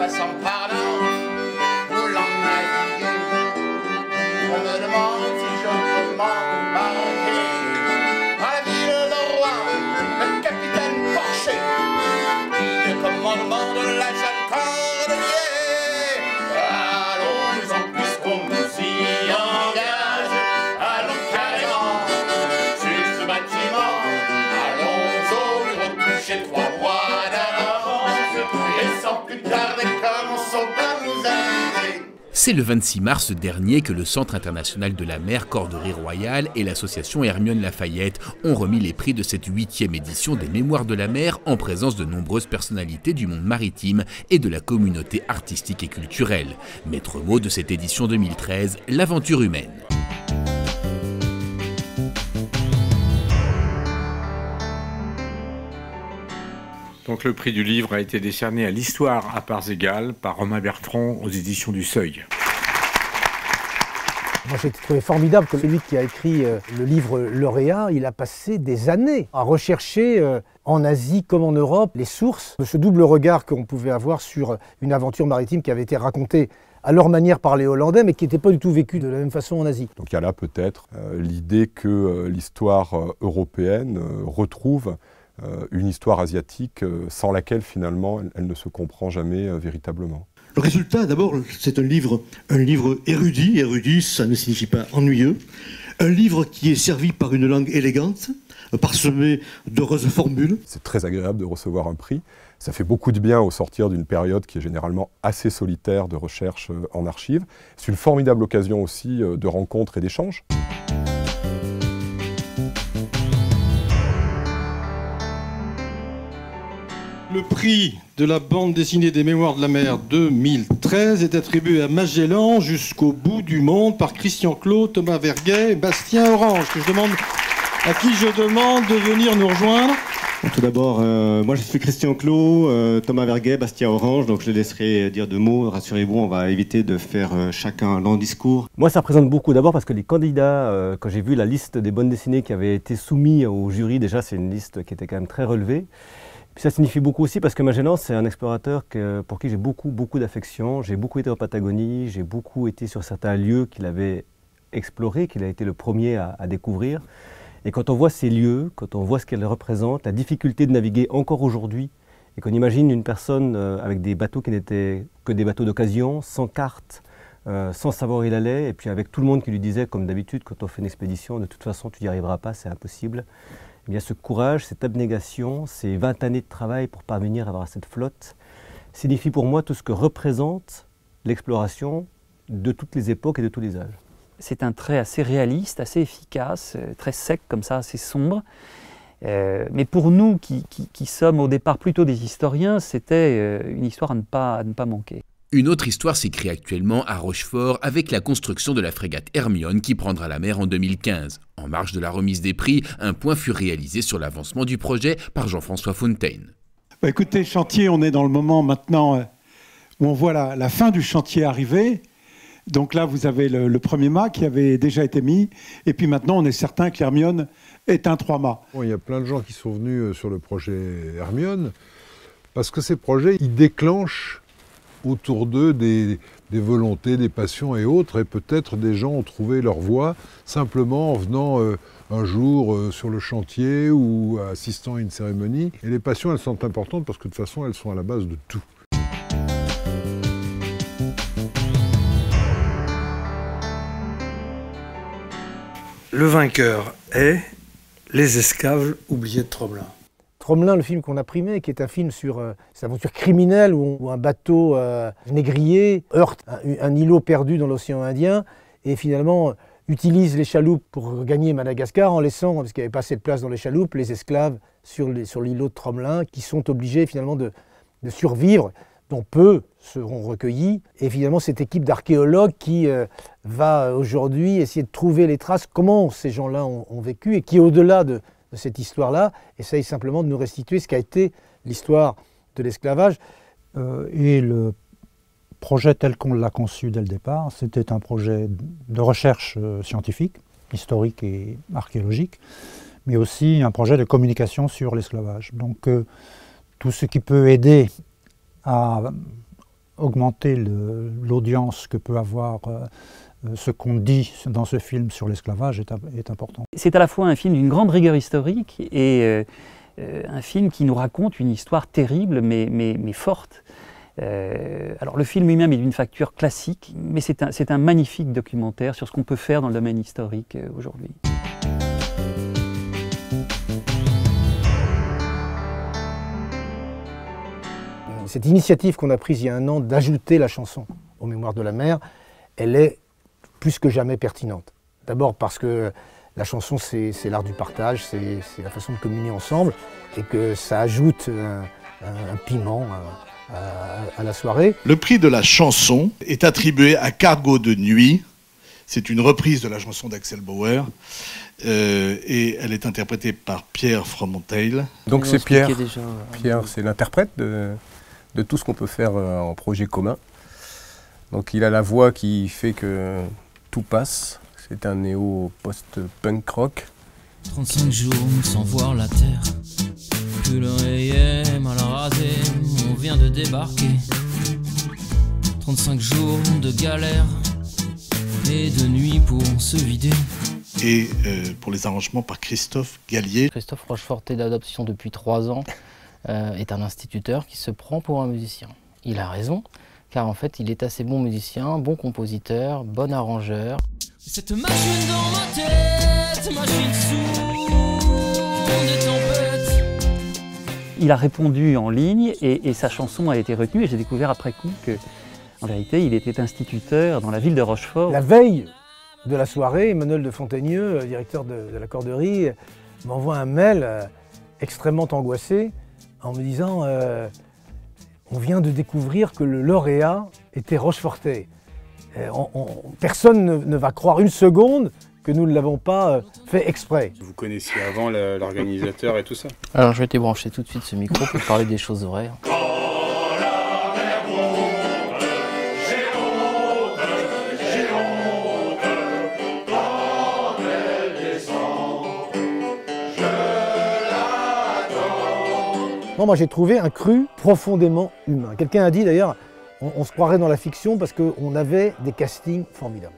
passant par là, voulant naviguer. On me demande si je peux m'embarquer à la ville de roi, le capitaine Porcher, le commandement de la jeune Cordelier. Allons-en puisqu'on nous y engage, allons carrément sur ce bâtiment, allons au bureau coucher 3 mois d'avance, et sans plus tarder commençons par nous amuser. C'est le 26 mars dernier que le Centre international de la mer Corderie Royale et l'association Hermione Lafayette ont remis les prix de cette 8e édition des Mémoires de la mer en présence de nombreuses personnalités du monde maritime et de la communauté artistique et culturelle. Maître mot de cette édition 2013, l'aventure humaine. Donc le prix du livre a été décerné à l'histoire à parts égales par Romain Bertrand aux éditions du Seuil. Moi j'ai trouvé formidable que celui qui a écrit le livre lauréat, il a passé des années à rechercher en Asie comme en Europe les sources de ce double regard qu'on pouvait avoir sur une aventure maritime qui avait été racontée à leur manière par les Hollandais, mais qui n'était pas du tout vécue de la même façon en Asie. Donc il y a là peut-être l'idée que l'histoire européenne retrouve une histoire asiatique sans laquelle finalement elle ne se comprend jamais véritablement. Le résultat, d'abord, c'est un livre érudit. Érudit, ça ne signifie pas ennuyeux. Un livre qui est servi par une langue élégante, parsemée d'heureuses formules. C'est très agréable de recevoir un prix. Ça fait beaucoup de bien au sortir d'une période qui est généralement assez solitaire de recherche en archives. C'est une formidable occasion aussi de rencontres et d'échanges. Le prix de la bande dessinée des Mémoires de la mer 2013 est attribué à Magellan jusqu'au bout du monde par Christian Clot, Thomas Verguet et Bastien Orange, à qui je demande de venir nous rejoindre. Tout d'abord, moi je suis Christian Clot, Thomas Verguet, Bastien Orange, donc je les laisserai dire 2 mots. Rassurez-vous, on va éviter de faire chacun un long discours. Moi ça représente beaucoup, d'abord parce que les candidats, quand j'ai vu la liste des bandes dessinées qui avaient été soumis au jury, déjà c'est une liste qui était quand même très relevée. Puis ça signifie beaucoup aussi parce que Magellan, c'est un explorateur pour qui j'ai beaucoup d'affection. J'ai beaucoup été en Patagonie, j'ai beaucoup été sur certains lieux qu'il avait explorés, qu'il a été le premier à découvrir. Et quand on voit ces lieux, quand on voit ce qu'elles représentent, la difficulté de naviguer encore aujourd'hui, et qu'on imagine une personne avec des bateaux qui n'étaient que des bateaux d'occasion, sans carte, sans savoir où il allait, et puis avec tout le monde qui lui disait, comme d'habitude, quand on fait une expédition, de toute façon tu n'y arriveras pas, c'est impossible. Eh bien, ce courage, cette abnégation, ces 20 années de travail pour parvenir à avoir cette flotte, signifie pour moi tout ce que représente l'exploration de toutes les époques et de tous les âges. C'est un trait assez réaliste, assez efficace, très sec comme ça, assez sombre. Mais pour nous qui sommes au départ plutôt des historiens, c'était une histoire à ne pas manquer. Une autre histoire s'écrit actuellement à Rochefort avec la construction de la frégate Hermione qui prendra la mer en 2015. En marge de la remise des prix, un point fut réalisé sur l'avancement du projet par Jean-François Fontaine. Écoutez, chantier, on est dans le moment maintenant où on voit la fin du chantier arriver. Donc là, vous avez le premier mât qui avait déjà été mis. Et puis maintenant, on est certain que l'Hermione est un 3-mâts. Bon, il y a plein de gens qui sont venus sur le projet Hermione parce que ces projets, ils déclenchent autour d'eux des volontés, des passions et autres, et peut-être des gens ont trouvé leur voie simplement en venant un jour sur le chantier ou assistant à une cérémonie. Et les passions, elles sont importantes parce que de toute façon, elles sont à la base de tout. Le vainqueur est Les esclaves oubliés de Tromelin. Tromelin, le film qu'on a primé, qui est un film sur cette aventure criminelle où un bateau négrier heurte un îlot perdu dans l'océan Indien et finalement utilise les chaloupes pour gagner Madagascar en laissant, parce qu'il n'y avait pas assez de place dans les chaloupes, les esclaves sur l'îlot de Tromelin qui sont obligés finalement de survivre, dont peu seront recueillis. Et finalement cette équipe d'archéologues qui va aujourd'hui essayer de trouver les traces, comment ces gens-là ont vécu et qui au-delà de cette histoire-là, essaye simplement de nous restituer ce qu'a été l'histoire de l'esclavage. Et le projet tel qu'on l'a conçu dès le départ, c'était un projet de recherche scientifique, historique et archéologique, mais aussi un projet de communication sur l'esclavage. Donc tout ce qui peut aider à augmenter l'audience que peut avoir ce qu'on dit dans ce film sur l'esclavage est important. C'est à la fois un film d'une grande rigueur historique et un film qui nous raconte une histoire terrible mais forte. Alors le film lui-même est d'une facture classique, mais c'est un magnifique documentaire sur ce qu'on peut faire dans le domaine historique aujourd'hui. Cette initiative qu'on a prise il y a un an d'ajouter la chanson aux Mémoires de la mer, elle est plus que jamais pertinente. D'abord parce que la chanson, c'est l'art du partage, c'est la façon de communier ensemble, et que ça ajoute un piment à la soirée. Le prix de la chanson est attribué à Cargo de nuit. C'est une reprise de la chanson d'Axel Bauer, et elle est interprétée par Pierre Fromenteil. Donc c'est Pierre. Pierre, c'est l'interprète de tout ce qu'on peut faire en projet commun. Donc il a la voix qui fait que tout passe. C'est un néo-post-punk rock. 35 jours sans voir la terre. Plus l'oreiller mal rasé, on vient de débarquer. 35 jours de galère et de nuit pour se vider. Et pour les arrangements par Christophe Gallier. Christophe Rocheforté, d'adoption depuis 3 ans, est un instituteur qui se prend pour un musicien. Il a raison, car en fait il est assez bon musicien, bon compositeur, bon arrangeur. Cette machine dans ma tête, machine sourde et tempête. Il a répondu en ligne et sa chanson a été retenue, et j'ai découvert après coup que, en vérité, il était instituteur dans la ville de Rochefort. La veille de la soirée, Emmanuel de Fontaigneux, directeur de la corderie, m'envoie un mail extrêmement angoissé en me disant on vient de découvrir que le lauréat était Rochefortais. Personne ne va croire une seconde que nous ne l'avons pas fait exprès. Vous connaissiez avant l'organisateur et tout ça? Alors je vais débrancher tout de suite ce micro pour parler des choses vraies. Non, moi j'ai trouvé un cru profondément humain. Quelqu'un a dit d'ailleurs, on se croirait dans la fiction parce qu'on avait des castings formidables.